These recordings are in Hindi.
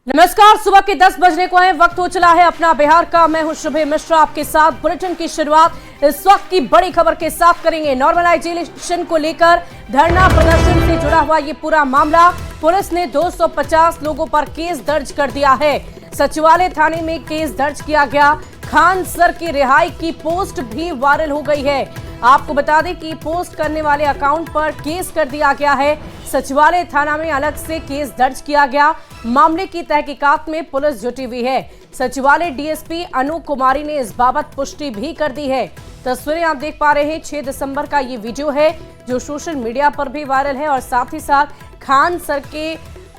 नमस्कार, सुबह के 10 बजने को है। वक्त हो चला है अपना बिहार का। मैं हूं शुभे मिश्रा, आपके साथ बुलेटिन की शुरुआत इस वक्त की बड़ी खबर के साथ करेंगे। नॉर्मलाइजेशन को लेकर धरना प्रदर्शन से जुड़ा हुआ ये पूरा मामला, पुलिस ने 250 लोगों पर केस दर्ज कर दिया है। सचिवालय थाने में केस दर्ज किया गया। खान सर की रिहाई की पोस्ट भी वायरल हो गई है। आपको बता दें कि पोस्ट करने वाले अकाउंट पर केस कर दिया गया है। सचिवालय थाना में अलग से केस दर्ज किया गया। मामले की तहकीकात में पुलिस जुटी हुई है। सचिवालय डीएसपी अनु कुमारी ने इस बाबत पुष्टि भी कर दी है। तस्वीरें आप देख पा रहे हैं, 6 दिसंबर का ये वीडियो है जो सोशल मीडिया पर भी वायरल है और साथ ही साथ खान सर के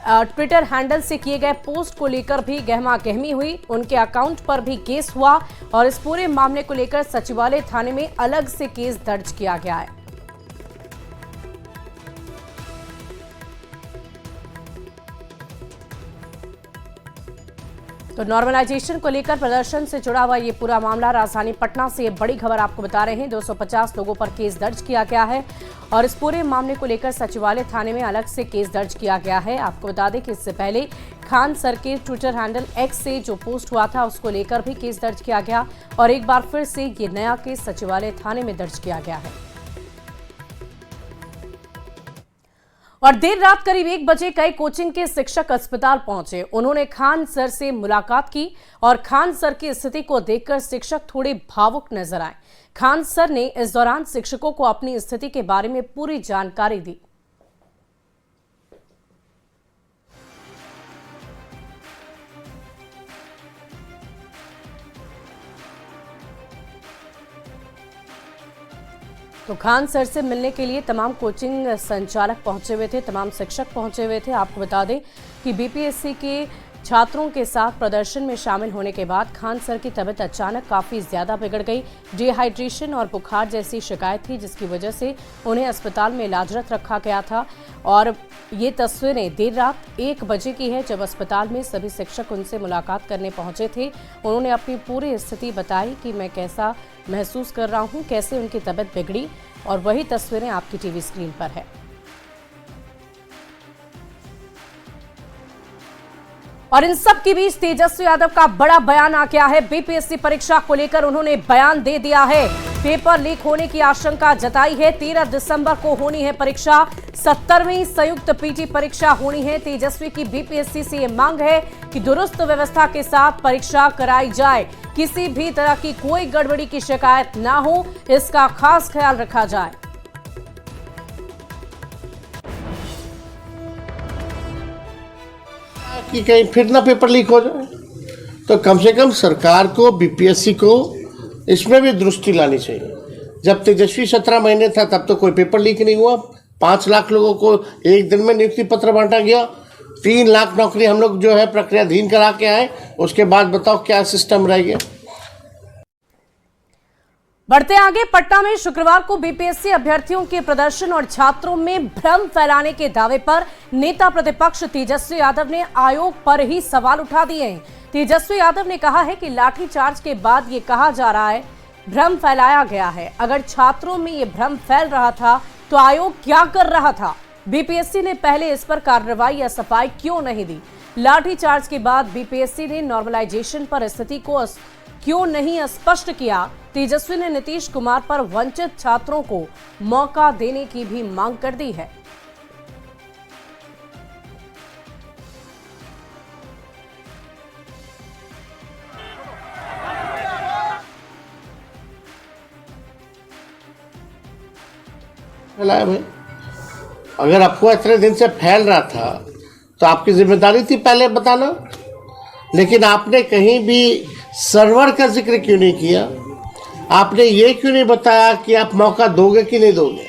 ट्विटर हैंडल से किए गए पोस्ट को लेकर भी गहमा गहमी हुई। उनके अकाउंट पर भी केस हुआ और इस पूरे मामले को लेकर सचिवालय थाने में अलग से केस दर्ज किया गया है। तो नॉर्मलाइजेशन को लेकर प्रदर्शन से जुड़ा हुआ ये पूरा मामला, राजधानी पटना से ये बड़ी खबर आपको बता रहे हैं। 250 लोगों पर केस दर्ज किया गया है और इस पूरे मामले को लेकर सचिवालय थाने में अलग से केस दर्ज किया गया है। आपको बता दें कि इससे पहले खान सर के ट्विटर हैंडल एक्स से जो पोस्ट हुआ था उसको लेकर भी केस दर्ज किया गया और एक बार फिर से ये नया केस सचिवालय थाने में दर्ज किया गया है। और देर रात करीब 1 बजे कई कोचिंग के शिक्षक अस्पताल पहुंचे। उन्होंने खान सर से मुलाकात की और खान सर की स्थिति को देखकर शिक्षक थोड़े भावुक नजर आए। खान सर ने इस दौरान शिक्षकों को अपनी स्थिति के बारे में पूरी जानकारी दी। तो खान सर से मिलने के लिए तमाम कोचिंग संचालक पहुंचे हुए थे, तमाम शिक्षक पहुंचे हुए थे। आपको बता दें कि बीपीएससी के छात्रों के साथ प्रदर्शन में शामिल होने के बाद खान सर की तबीयत अचानक काफ़ी ज़्यादा बिगड़ गई। डिहाइड्रेशन और बुखार जैसी शिकायत थी जिसकी वजह से उन्हें अस्पताल में इलाजरत रखा गया था। और ये तस्वीरें देर रात 1 बजे की है जब अस्पताल में सभी शिक्षक उनसे मुलाकात करने पहुंचे थे। उन्होंने अपनी पूरी स्थिति बताई कि मैं कैसा महसूस कर रहा हूं, कैसे उनकी तबीयत बिगड़ी, और वही तस्वीरें आपकी टीवी स्क्रीन पर है। और इन सब के बीच तेजस्वी यादव का बड़ा बयान आ गया है। बीपीएससी परीक्षा को लेकर उन्होंने बयान दे दिया है। पेपर लीक होने की आशंका जताई है। 13 दिसंबर को होनी है परीक्षा। 70वीं संयुक्त पीटी परीक्षा होनी है। तेजस्वी की बीपीएससी से ये मांग है कि दुरुस्त व्यवस्था के साथ परीक्षा कराई जाए। किसी भी तरह की कोई गड़बड़ी की शिकायत ना हो, इसका खास ख्याल रखा जाए। कि कहीं फिर ना पेपर लीक हो जाए, तो कम से कम सरकार को, बीपीएससी को इसमें भी दृष्टि लानी चाहिए। जब तेजस्वी 17 महीने था तब तो कोई पेपर लीक नहीं हुआ। 5 लाख लोगों को एक दिन में नियुक्ति पत्र बांटा गया। 3 लाख नौकरी हम लोग जो है प्रक्रियाधीन करा के आए। उसके बाद बताओ क्या सिस्टम रह गया। बढ़ते आगे, पटना में शुक्रवार को बीपीएससी अभ्यर्थियों के प्रदर्शन और छात्रों में भ्रम फैलाने के दावे पर नेता प्रतिपक्ष तेजस्वी यादव ने आयोग पर ही सवाल उठा दिए हैं। तेजस्वी यादव ने कहा है कि लाठीचार्ज के बाद ये कहा जा रहा है भ्रम फैलाया गया है। अगर छात्रों में ये भ्रम फैल रहा था तो आयोग क्या कर रहा था? बीपीएससी ने पहले इस पर कार्रवाई या सफाई क्यों नहीं दी? लाठीचार्ज के बाद बीपीएससी ने नॉर्मलाइजेशन पर स्थिति को क्यों नहीं स्पष्ट किया? तेजस्वी ने नीतीश कुमार पर वंचित छात्रों को मौका देने की भी मांग कर दी है। फैलाया भाई, अगर अफवाह इतने दिन से फैल रहा था तो आपकी जिम्मेदारी थी पहले बताना। लेकिन आपने कहीं भी सर्वर का जिक्र क्यों नहीं किया? आपने ये क्यों नहीं बताया कि आप मौका दोगे कि नहीं दोगे?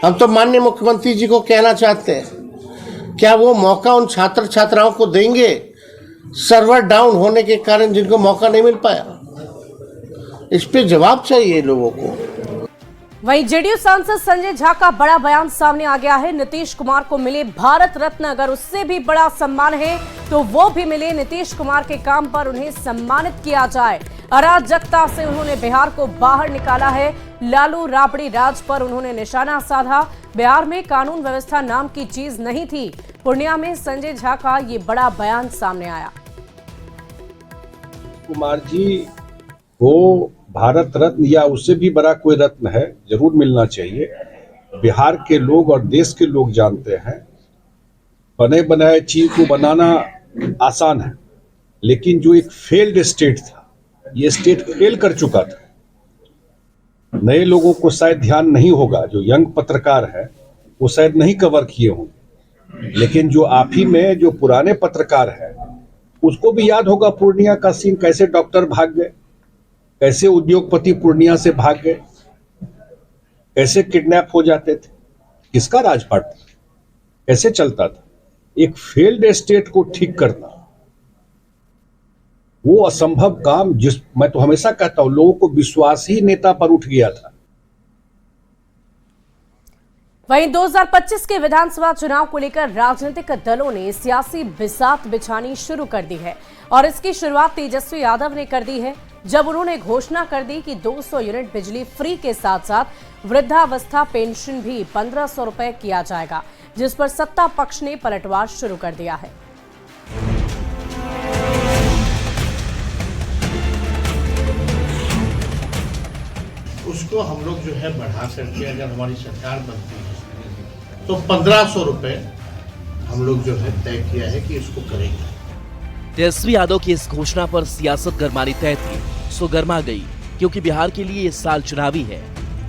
हम तो माननीय मुख्यमंत्री जी को कहना चाहते हैं, क्या वो मौका उन छात्र छात्राओं को देंगे सर्वर डाउन होने के कारण जिनको मौका नहीं मिल पाया? इस पे जवाब चाहिए लोगों को। वहीं जेडीयू सांसद संजय झा का बड़ा बयान सामने आ गया है। नीतीश कुमार को मिले भारत रत्न, अगर उससे भी बड़ा सम्मान है तो वो भी मिले। नीतीश कुमार के काम पर उन्हें सम्मानित किया जाए। अराजकता से उन्होंने बिहार को बाहर निकाला है। लालू राबड़ी राज पर उन्होंने निशाना साधा। बिहार में कानून व्यवस्था नाम की चीज नहीं थी। पूर्णिया में संजय झा का ये बड़ा बयान सामने आया। कुमार जी को भारत रत्न या उससे भी बड़ा कोई रत्न है जरूर मिलना चाहिए। बिहार के लोग और देश के लोग जानते हैं बने बनाए चीज को बनाना आसान है, लेकिन जो एक फेल्ड स्टेट था, ये स्टेट फेल कर चुका था। नए लोगों को शायद ध्यान नहीं होगा, जो यंग पत्रकार है वो शायद नहीं कवर किए होंगे, लेकिन जो आप ही में जो पुराने पत्रकार है उसको भी याद होगा पूर्णिया का सीन, कैसे डॉक्टर भाग गए, कैसे उद्योगपति पूर्णिया से भाग गए, कैसे किडनैप हो जाते थे, किसका राजपाट था, कैसे चलता था। एक फेल्ड स्टेट को ठीक करना वो असंभव काम, जिस मैं तो हमेशा कहता हूं लोगों को विश्वास ही नेता पर उठ गया था। वहीं 2025 के विधानसभा चुनाव को लेकर राजनीतिक दलों ने सियासी बिसात बिछानी शुरू कर दी है और इसकी शुरुआत तेजस्वी यादव ने कर दी है, जब उन्होंने घोषणा कर दी कि 200 यूनिट बिजली फ्री के साथ साथ वृद्धावस्था पेंशन भी 1500 रुपए किया जाएगा, जिस पर सत्ता पक्ष ने पलटवार शुरू कर दिया है। उसको हम लोग जो है बढ़ा करके अगर हमारी सरकार बनती है तो 1500 रुपए हम लोग जो है तय किया है कि इसको करेंगे। तेजस्वी यादव की इस घोषणा पर सियासत गरमानी तय थी, सो गरमा गई, क्योंकि बिहार के लिए इस साल चुनावी है।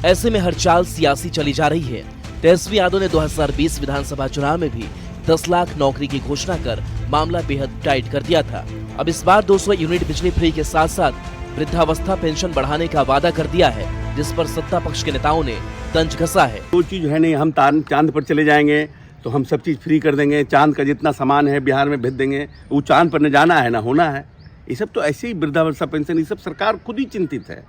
ऐसे में हर चाल सियासी चली जा रही है। तेजस्वी यादव ने 2020 विधानसभा चुनाव में भी 10 लाख नौकरी की घोषणा कर मामला बेहद टाइट कर दिया था। अब इस बार 200 यूनिट बिजली फ्री के साथ साथ वृद्धावस्था पेंशन बढ़ाने का वादा कर दिया है, जिस पर सत्ता पक्ष के नेताओं ने तंज कसा है। वो चीज है नहीं, हम चांद पर चले जाएंगे तो हम सब चीज फ्री कर देंगे, चांद का जितना सामान है बिहार में भेज देंगे, वो चांद पर न जाना है ना होना है। ये सब तो ऐसे ही वृद्धावस्था पेंशन, ये सब सरकार खुद ही चिंतित है।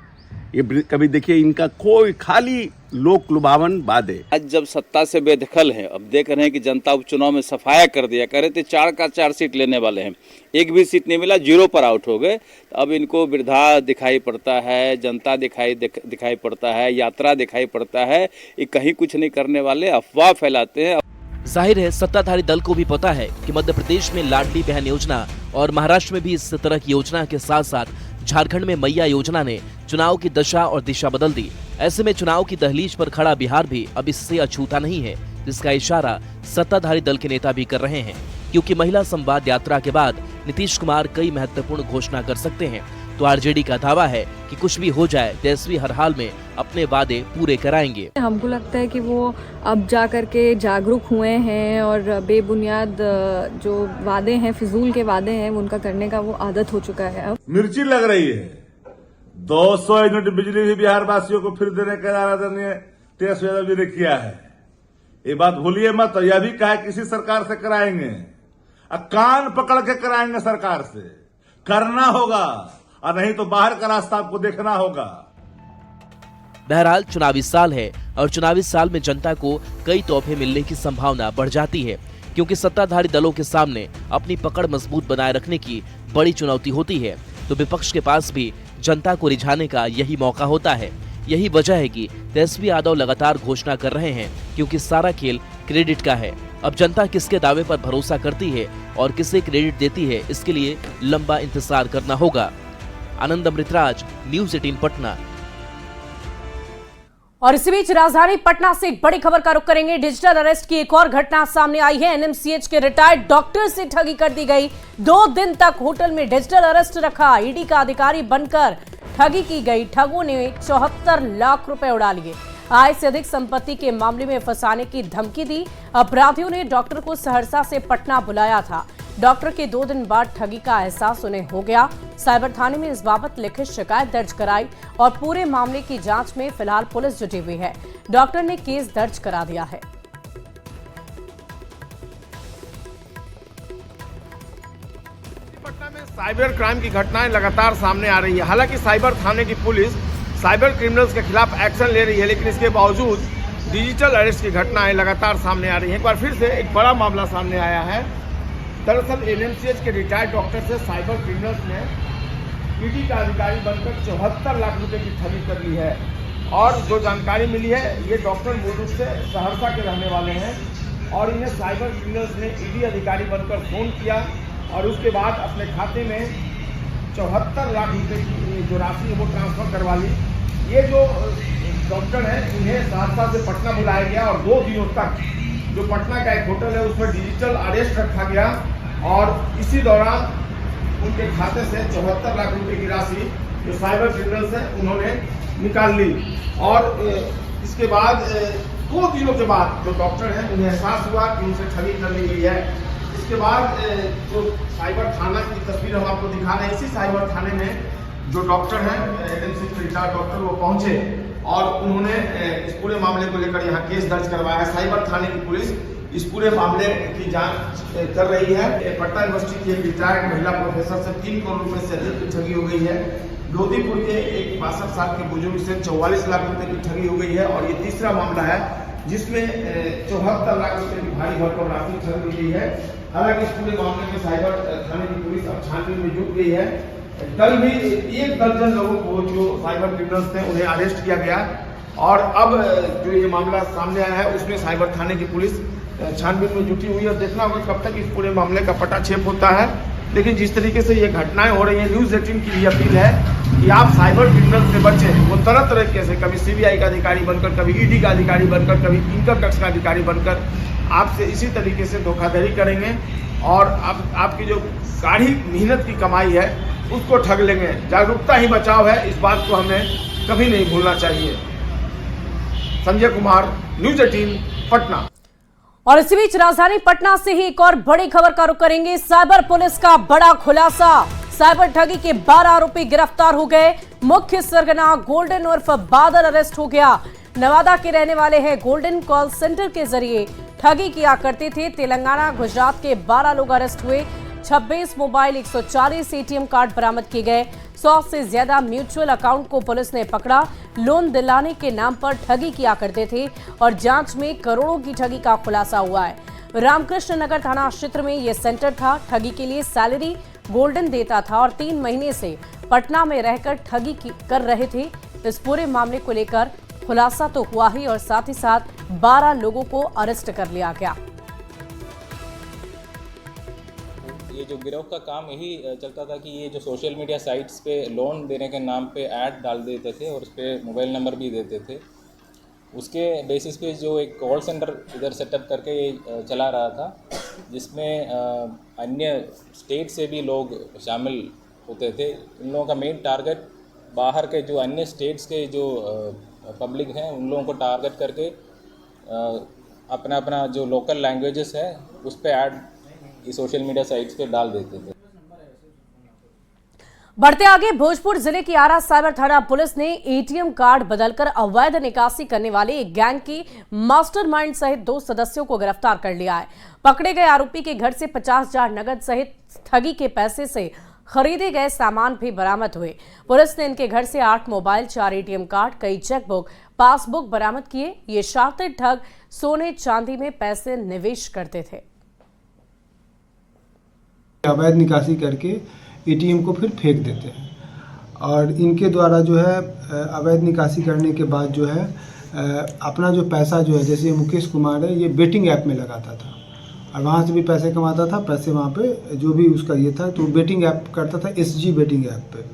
ये कभी देखिए इनका कोई खाली लोक लुभावन वादे। आज जब सत्ता से बेदखल है, अब देख रहे हैं कि जनता उपचुनाव में सफाया कर दिया, कह रहे थे 4 का 4 सीट लेने वाले हैं, एक भी सीट नहीं मिला, 0 पर आउट हो गए। अब इनको वृद्धा दिखाई पड़ता है, जनता दिखाई पड़ता है, यात्रा दिखाई पड़ता है, ये कहीं कुछ नहीं करने वाले, अफवाह फैलाते हैं। जाहिर है सत्ताधारी दल को भी पता है कि मध्य प्रदेश में लाडली बहन योजना और महाराष्ट्र में भी इस तरह की योजना के साथ साथ झारखंड में मैया योजना ने चुनाव की दशा और दिशा बदल दी। ऐसे में चुनाव की दहलीज पर खड़ा बिहार भी अब इससे अछूता नहीं है, जिसका इशारा सत्ताधारी दल के नेता भी कर रहे हैं, क्योंकि महिला संवाद यात्रा के बाद नीतीश कुमार कई महत्वपूर्ण घोषणा कर सकते हैं। तो आरजेडी का दावा है कि कुछ भी हो जाए तेजस्वी हर हाल में अपने वादे पूरे कराएंगे। हमको लगता है कि वो अब जा करके जागरूक हुए हैं और बेबुनियाद जो वादे हैं, फिजूल के वादे हैं, उनका करने का वो आदत हो चुका है। अब मिर्ची लग रही है। 200 यूनिट बिजली भी बिहार वासियों को फिर देने का आराधनीय तेजस्वी यादव जी ने किया है। ये बात भूलिए मत। यह भी कहा किसी सरकार से कराएंगे, कान पकड़ के कराएंगे, सरकार से करना होगा, और नहीं तो बाहर का रास्ता आपको देखना होगा। बहरहाल चुनावी साल है और चुनावी साल में जनता को कई तोहफे मिलने की संभावना बढ़ जाती है, क्योंकि सत्ताधारी दलों के सामने अपनी पकड़ मजबूत बनाए रखने की बड़ी चुनौती होती है। तो विपक्ष के पास भी जनता को रिझाने का यही मौका होता है। यही वजह है कि तेजस्वी यादव लगातार घोषणा कर रहे हैं, क्योंकि सारा खेल क्रेडिट का है। अब जनता किसके दावे पर भरोसा करती है और किसे क्रेडिट देती है, इसके लिए लंबा इंतजार करना होगा। आनंद अमृतराज, न्यूज़ 18 पटना। और इसी बीच राजधानी पटना से एक बड़ी खबर का रुख करेंगे। डिजिटल अरेस्ट की एक और घटना सामने आई है। एनएमसीएच के रिटायर्ड डॉक्टर से ठगी कर दी गई। 2 दिन तक होटल में डिजिटल अरेस्ट रखा, ईडी का अधिकारी बनकर ठगी की गई। ठगों ने 74 लाख रुपए उड़ा लिए। आय से अधिक संपत्ति के मामले में फंसाने की धमकी दी। अपराधियों ने डॉक्टर को सहरसा से पटना बुलाया था। डॉक्टर के 2 दिन बाद ठगी का एहसास उन्हें हो गया। साइबर थाने में इस बाबत लिखित शिकायत दर्ज कराई और पूरे मामले की जांच में फिलहाल पुलिस जुटी हुई है। डॉक्टर ने केस दर्ज करा दिया है। पटना में साइबर क्राइम की घटनाएं लगातार सामने आ रही है। हालांकि साइबर थाने की पुलिस साइबर क्रिमिनल्स के खिलाफ एक्शन ले रही है, लेकिन इसके बावजूद डिजिटल अरेस्ट की घटनाएं लगातार सामने आ रही हैं। एक बार फिर से एक बड़ा मामला सामने आया है। दरअसल एनएमसीएच के रिटायर्ड डॉक्टर से साइबर क्रिमिनल्स ने ईडी का अधिकारी बनकर 74 लाख रुपए की ठगी कर ली है। और जो जानकारी मिली है, ये डॉक्टर मूल रूप से सहरसा के रहने वाले हैं और इन्हें साइबर क्रिमिनल्स ने ईडी अधिकारी बनकर फ़ोन किया और उसके बाद अपने खाते में 74 लाख रुपए की जो राशि है वो ट्रांसफ़र करवा ली। ये जो डॉक्टर हैं इन्हें सहरसा से पटना बुलाया गया और 2 दिनों तक जो पटना का एक होटल है उसमें डिजिटल अरेस्ट रखा गया और इसी दौरान उनके खाते से 74 लाख रुपए की राशि जो साइबर क्रिमिनल्स हैं उन्होंने निकाल ली। और इसके बाद 2 दिनों के बाद जो डॉक्टर हैं उन्हें एहसास हुआ कि उनसे ठगी कर ली गई है। इसके बाद जो साइबर थाना की तस्वीर हम आपको दिखा रहे हैं, इसी साइबर थाने में जो डॉक्टर हैं एमसी के रिटायर्ड डॉक्टर वो पहुंचे और उन्होंने इस पूरे मामले को लेकर यहाँ केस दर्ज करवाया है। साइबर थाने की पुलिस इस पूरे मामले की जांच कर रही है। पटना यूनिवर्सिटी की एक रिटायर्ड महिला प्रोफेसर से 3 करोड़ रुपए से अधिक की ठगी हो गई है। लोधीपुर के एक 62 साल के बुजुर्ग से 44 लाख रुपए की ठगी हो गई है और ये तीसरा मामला है जिसमें 74 लाख रुपए की भारी भरकम राशि ठगी हुई है। हालांकि इस पूरे मामले में साइबर थाने की पुलिस अब छानबीन में जुट गई है। कल भी 1 दर्जन लोगों को जो साइबर क्रिमिनल्स थे उन्हें अरेस्ट किया गया और अब जो ये मामला सामने आया है उसमें साइबर थाने की पुलिस छानबीन में जुटी हुई है। देखना होगा कब तक इस पूरे मामले का पटाक्षेप होता है। लेकिन जिस तरीके से ये घटनाएं हो रही हैं, न्यूज़ 18 की ये अपील है कि आप साइबर क्रिमिनल से बचें। वो तरह तरह के से कभी सीबीआई का अधिकारी बनकर, कभी ईडी का अधिकारी बनकर, कभी इनकम टैक्स का अधिकारी बनकर आपसे इसी तरीके से धोखाधड़ी करेंगे और आपकी जो गाढ़ी मेहनत की कमाई है उसको ठग लेंगे। जागरूकता ही बचाव है, इस बात को हमें कभी नहीं भूलना चाहिए। संजय कुमार, न्यूज़ 18 पटना। और इसी बीच राजधानी पटना से ही एक और बड़ी खबर का रुख करेंगे। साइबर पुलिस का बड़ा खुलासा, साइबर ठगी के 12 आरोपी गिरफ्तार हो गए। मुख्य सरगना गोल्डन उर्फ बादल अरेस्ट हो गया। नवादा के रहने वाले हैं गोल्डन। कॉल सेंटर के जरिए ठगी किया करते थे। तेलंगाना, गुजरात के 12 लोग अरेस्ट हुए। 26 मोबाइल, 140 एटीएम कार्ड बरामद किए गए। 100 से ज्यादा म्यूचुअल अकाउंट को पुलिस ने पकड़ा। लोन दिलाने के नाम पर ठगी किया करते थे और जांच में करोड़ों की ठगी का खुलासा हुआ है। रामकृष्ण नगर थाना क्षेत्र में यह सेंटर था। ठगी के लिए सैलरी गोल्डन देता था और 3 महीने से पटना में रहकर ठगी कर रहे थे। इस पूरे मामले को लेकर खुलासा तो हुआ ही और साथ ही साथ 12 लोगों को अरेस्ट कर लिया गया। ये जो गिरोह का काम यही चलता था कि ये जो सोशल मीडिया साइट्स पे लोन देने के नाम पे ऐड डाल देते थे और उस पर मोबाइल नंबर भी देते थे। उसके बेसिस पे जो एक कॉल सेंटर इधर सेटअप करके ये चला रहा था, जिसमें अन्य स्टेट से भी लोग शामिल होते थे। इन लोगों का मेन टारगेट बाहर के जो अन्य स्टेट्स के जो पब्लिक हैं उन लोगों को टारगेट करके अपना अपना जो लोकल लैंग्वेजेस है उस पर ऐड सोशल मीडिया साइट्स पे डाल देते थे। बढ़ते आगे, भोजपुर जिले की आरा साइबर थाना पुलिस ने एटीएम कार्ड बदलकर अवैध निकासी करने वाले एक गैंग की मास्टरमाइंड सहित 2 सदस्यों को गिरफ्तार कर लिया है। पकड़े गए आरोपी के घर से 50,000 नगद सहित ठगी के पैसे से खरीदे गए सामान भी बरामद हुए। पुलिस ने इनके घर से 8 मोबाइल, 4 एटीएम कार्ड, कई चेकबुक, पासबुक बरामद किए। ये शातिर ठग सोने चांदी में पैसे निवेश करते थे। अवैध निकासी करके एटीएम को फिर फेंक देते हैं और इनके द्वारा जो है अवैध निकासी करने के बाद जो है अपना जो पैसा जो है, जैसे मुकेश कुमार है, ये बेटिंग ऐप में लगाता था और वहाँ से भी पैसे कमाता था। पैसे वहाँ पे जो भी उसका ये था तो बेटिंग ऐप करता था, SG बेटिंग ऐप पे।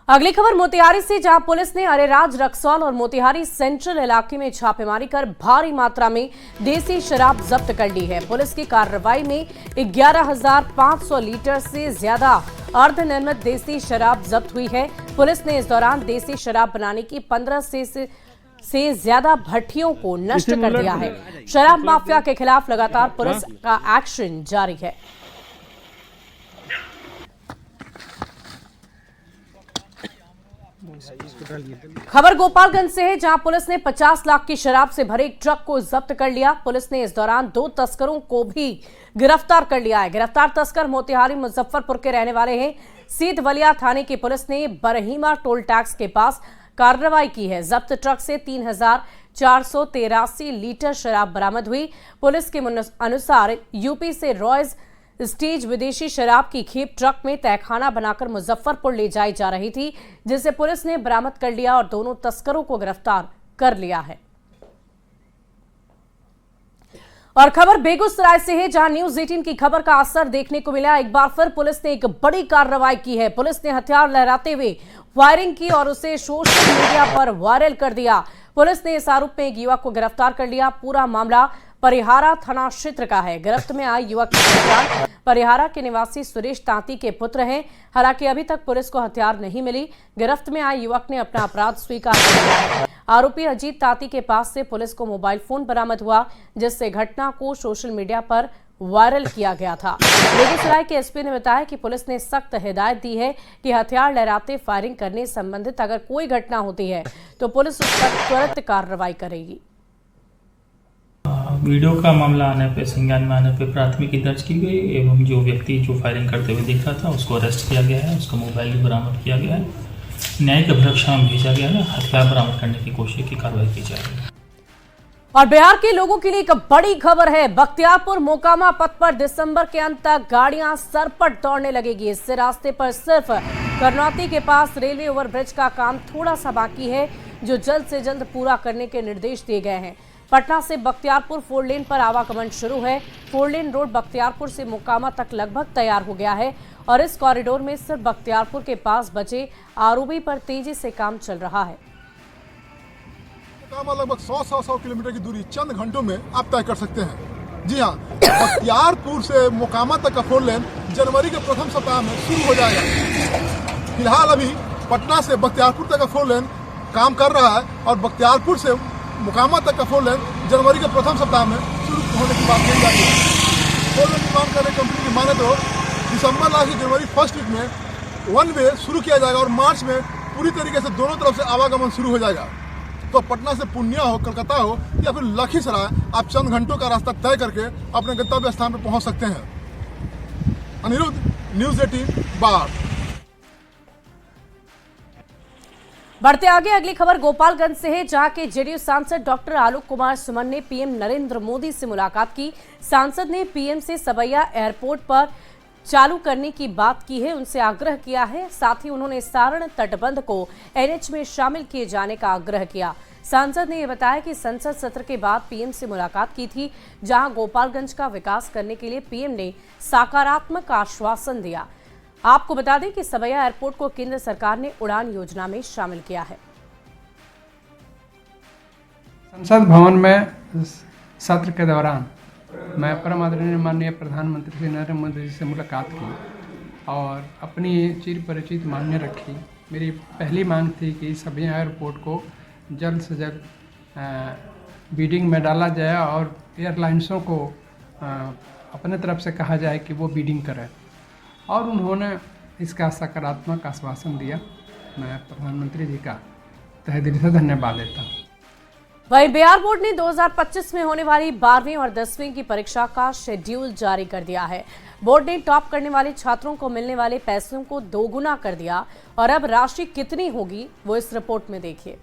अगली खबर मोतिहारी से, जहां पुलिस ने अरेराज, रक्सौल और मोतिहारी सेंट्रल इलाके में छापेमारी कर भारी मात्रा में देसी शराब जब्त कर ली है। पुलिस की कार्रवाई में 11,500 लीटर से ज्यादा अर्धनिर्मित देसी शराब जब्त हुई है। पुलिस ने इस दौरान देसी शराब बनाने की 15 से ज्यादा भट्टियों को नष्ट कर दिया है। शराब माफिया के खिलाफ लगातार पुलिस का एक्शन जारी है। खबर गोपालगंज से है, जहां पुलिस ने 50 लाख की शराब से भरे एक ट्रक को जब्त कर लिया। पुलिस ने इस दौरान 2 तस्करों को भी गिरफ्तार कर लिया है। गिरफ्तार तस्कर मोतिहारी मुजफ्फरपुर के रहने वाले हैं। सीधवलिया थाने की पुलिस ने बरहीमा टोल टैक्स के पास कार्रवाई की है। जब्त ट्रक से 3,483 लीटर शराब बरामद हुई। पुलिस के अनुसार यूपी से रॉयज स्टेज विदेशी शराब की खेप ट्रक में तहखाना बनाकर मुजफ्फरपुर ले जाई जा रही थी, जिसे पुलिस ने बरामद कर लिया और दोनों तस्करों को गिरफ्तार कर लिया है। और खबर बेगूसराय से है, जहां न्यूज 18 की खबर का असर देखने को मिला। एक बार फिर पुलिस ने एक बड़ी कार्रवाई की है। पुलिस ने हथियार लहराते हुए फायरिंग की और उसे सोशल मीडिया पर वायरल कर दिया। पुलिस ने इस आरोप में एक युवक को गिरफ्तार कर लिया। पूरा मामला परिहारा थाना क्षेत्र का है। गिरफ्त में आए युवक की पहचान परिहारा के निवासी सुरेश तांती के पुत्र हैं। हालांकि अभी तक पुलिस को हथियार नहीं मिली। गिरफ्त में आए युवक ने अपना अपराध स्वीकार कर लिया है। आरोपी अजीत तांती के पास से पुलिस को मोबाइल फोन बरामद हुआ, जिससे घटना को सोशल मीडिया पर वायरल किया गया था। बेगूसराय के एसपी ने बताया कि पुलिस ने सख्त हिदायत दी है कि हथियार लहराते फायरिंग करने संबंधित अगर कोई घटना होती है तो पुलिस उस पर त्वरित कार्रवाई करेगी। वीडियो का मामला आने पर संज्ञान में आने पर प्राथमिकी दर्ज की गई एवं जो व्यक्ति जो फायरिंग करते हुए दिख रहा था उसको अरेस्ट किया गया है। उसका मोबाइल भी बरामद किया गया है। न्यायिक अभिरक्षा में भेजा गया है। हथियार बरामद करने की कोशिश की कार्रवाई की जाएगी। और बिहार के लोगों के लिए एक बड़ी खबर है। बख्तियारपुर मोकामा पथ पर दिसंबर के अंत तक गाड़ियां सरपट दौड़ने लगेगी। इससे रास्ते पर सिर्फ करनौती के पास रेलवे ओवरब्रिज का काम थोड़ा सा बाकी है, जो जल्द से जल्द पूरा करने के निर्देश दिए गए हैं। पटना से बख्तियारपुर 4 लेन पर आवागमन शुरू है। 4 लेन रोड बख्तियारपुर से मोकामा तक लगभग तैयार हो गया है और इस कॉरिडोर में सिर्फ बख्तियारपुर के पास बचे आरओबी पर तेजी से काम चल रहा है। लगभग 100 किलोमीटर की दूरी चंद घंटों में आप तय कर सकते हैं। जी हाँ, बख्तियारपुर से मोकामा तक का 4 लेन जनवरी के प्रथम सप्ताह में शुरू हो जाएगा। फिलहाल अभी पटना से बख्तियारपुर तक का 4 लेन काम कर रहा है और बख्तियारपुर से मोकामा तक का 4 लेन जनवरी के प्रथम सप्ताह में शुरू होने की बात कही जाती है। 4 लेन निर्माण करने कंपनी की माने तो दिसंबर लास्ट जनवरी फर्स्ट वीक में 1 वे शुरू किया जाएगा और मार्च में पूरी तरीके से दोनों तरफ से आवागमन शुरू हो जाएगा। तो पटना से पूर्णिया हो, कलकत्ता हो या फिर लखीसराय, आप चंद घंटों का रास्ता तय करके अपने गंतव्य स्थान पर पहुंच सकते हैं। अनिरुद्ध, न्यूज 18 बाढ़। बढ़ते आगे, अगली खबर गोपालगंज से है, जहां के जेडीयू सांसद डॉक्टर आलोक कुमार सुमन ने पीएम नरेंद्र मोदी से मुलाकात की। सांसद ने पीएम से सबैया एयरपोर्ट पर चालू करने की बात की है, उनसे आग्रह किया है। साथ ही उन्होंने सारण तटबंध को एनएच में शामिल किए जाने का आग्रह किया। सांसद ने यह बताया कि संसद सत्र के बाद पीएम से मुलाकात की थी, जहां गोपालगंज का विकास करने के लिए पीएम ने सकारात्मक आश्वासन दिया। आपको बता दें कि सबैया एयरपोर्ट को केंद्र सरकार ने उड़ान योजना में शामिल किया है। संसद भवन में सत्र के दौरान मैं परम आदरणीय माननीय प्रधानमंत्री श्री नरेंद्र मोदी जी से मुलाकात की और अपनी चिर परिचित मांगें रखी। मेरी पहली मांग थी कि सबैया एयरपोर्ट को जल्द से जल्द बिडिंग में डाला जाए और एयरलाइंसों को अपने तरफ से कहा जाए कि वो बिडिंग करें, और उन्होंने इसका सकारात्मक आश्वासन दिया। मैं प्रधानमंत्री जी का तहे दिल से धन्यवाद देता हूँ। वहीं बिहार बोर्ड ने 2025 में होने वाली 12वीं और 10वीं की परीक्षा का शेड्यूल जारी कर दिया है। बोर्ड ने टॉप करने वाले छात्रों को मिलने वाले पैसों को दोगुना कर दिया और अब राशि कितनी होगी वो इस रिपोर्ट में देखिए।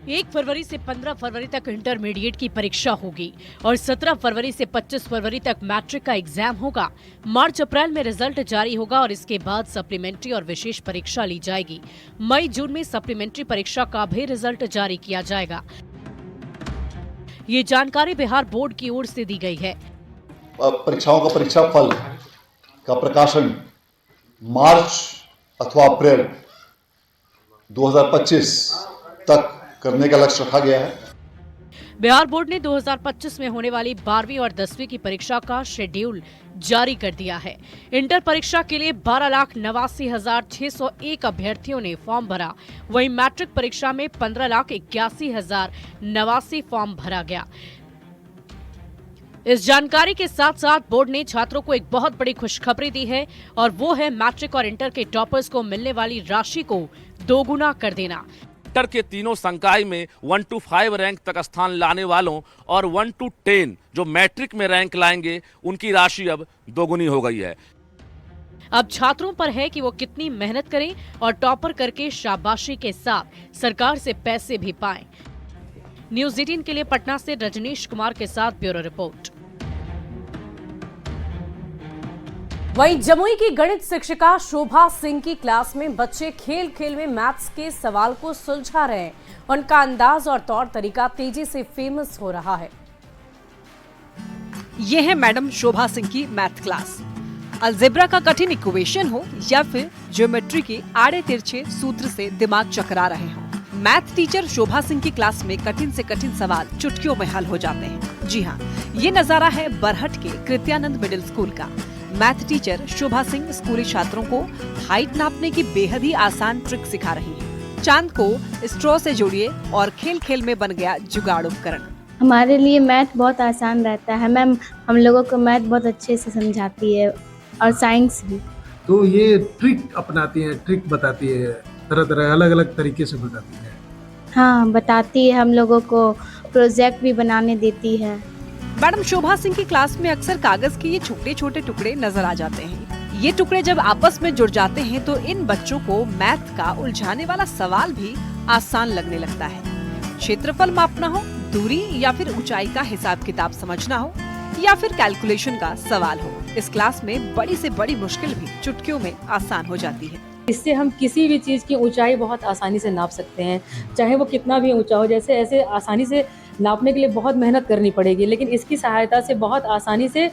1 फरवरी से 15 फरवरी तक इंटरमीडिएट की परीक्षा होगी और 17 फरवरी से 25 फरवरी तक मैट्रिक का एग्जाम होगा। मार्च अप्रैल में रिजल्ट जारी होगा और इसके बाद सप्लीमेंट्री और विशेष परीक्षा ली जाएगी। मई जून में सप्लीमेंट्री परीक्षा का भी रिजल्ट जारी किया जाएगा। ये जानकारी बिहार बोर्ड की ओर से दी गई है। परीक्षाओं का परीक्षा फल का प्रकाशन मार्च अथवा अप्रैल 2025 तक करने का लक्ष्य रखा गया है। बिहार बोर्ड ने 2025 में होने वाली 12वीं और 10वीं की परीक्षा का शेड्यूल जारी कर दिया है। इंटर परीक्षा के लिए 12,89,601 अभ्यर्थियों ने फॉर्म भरा। वहीं मैट्रिक परीक्षा में 15,81,089 फॉर्म भरा गया। इस जानकारी के साथ साथ बोर्ड ने छात्रों को एक बहुत बड़ी खुशखबरी दी है और वो है मैट्रिक और इंटर के टॉपर्स को मिलने वाली राशि को दोगुना कर देना। इंटर के तीनों संकाय में 1 to 5 रैंक तक स्थान लाने वालों और 1 to 10 जो मैट्रिक में रैंक लाएंगे उनकी राशि अब दोगुनी हो गई है। अब छात्रों पर है कि वो कितनी मेहनत करें और टॉपर करके शाबाशी के साथ सरकार से पैसे भी पाएं। न्यूज 18 के लिए पटना से रजनीश कुमार के साथ ब्यूरो रिपोर्ट। वहीं जमुई की गणित शिक्षिका शोभा सिंह की क्लास में बच्चे खेल खेल में मैथ्स के सवाल को सुलझा रहे हैं। उनका अंदाज और तौर तरीका तेजी से फेमस हो रहा है। ये है मैडम शोभा सिंह की मैथ क्लास। अलजेब्रा का कठिन इक्वेशन हो या फिर ज्योमेट्री के आड़े तिरछे सूत्र से दिमाग चकरा रहे हो, मैथ टीचर शोभा सिंह की क्लास में कठिन से कठिन सवाल चुटकियों में हल हो जाते हैं। जी हाँ, ये नजारा है बरहट के कृत्यानंद मिडिल स्कूल का। मैथ टीचर शोभा सिंह स्कूली छात्रों को हाइट नापने की बेहद ही आसान ट्रिक सिखा रही हैं। चांद को स्ट्रॉ से जोड़िए और खेल खेल में बन गया जुगाड़ उपकरण। हमारे लिए मैथ बहुत आसान रहता है। मैम हम लोगों को मैथ बहुत अच्छे से समझाती है और साइंस भी। तो ये ट्रिक अपनाती है, ट्रिक बताती है, तरह तरह अलग अलग तरीके से बताती है। हाँ बताती है, हम लोगों को प्रोजेक्ट भी बनाने देती है। मैडम शोभा सिंह की क्लास में अक्सर कागज के ये छोटे छोटे टुकड़े नजर आ जाते हैं। ये टुकड़े जब आपस में जुड़ जाते हैं तो इन बच्चों को मैथ का उलझाने वाला सवाल भी आसान लगने लगता है। क्षेत्रफल मापना हो, दूरी या फिर ऊंचाई का हिसाब किताब समझना हो या फिर कैलकुलेशन का सवाल हो, इस क्लास में बड़ी से बड़ी मुश्किल भी चुटकियों में आसान हो जाती है। इससे हम किसी भी चीज़ की ऊंचाई बहुत आसानी से नाप सकते हैं, चाहे वो कितना भी ऊंचा हो। जैसे ऐसे आसानी से नापने के लिए बहुत मेहनत करनी पड़ेगी, लेकिन इसकी सहायता से बहुत आसानी से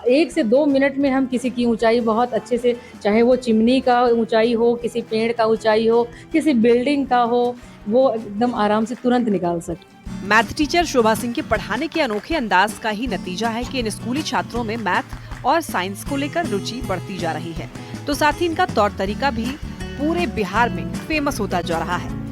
1 से 2 मिनट में हम किसी की ऊंचाई बहुत अच्छे से, चाहे वो चिमनी का ऊंचाई हो, किसी पेड़ का ऊंचाई हो, किसी बिल्डिंग का हो, वो एकदम आराम से तुरंत निकाल सकते। मैथ टीचर शोभा सिंह के पढ़ाने के अनोखे अंदाज का ही नतीजा है कि इन स्कूली छात्रों में मैथ और साइंस को लेकर रुचि बढ़ती जा रही है, तो साथ ही इनका तौर तरीका भी पूरे बिहार में फेमस होता जा रहा है।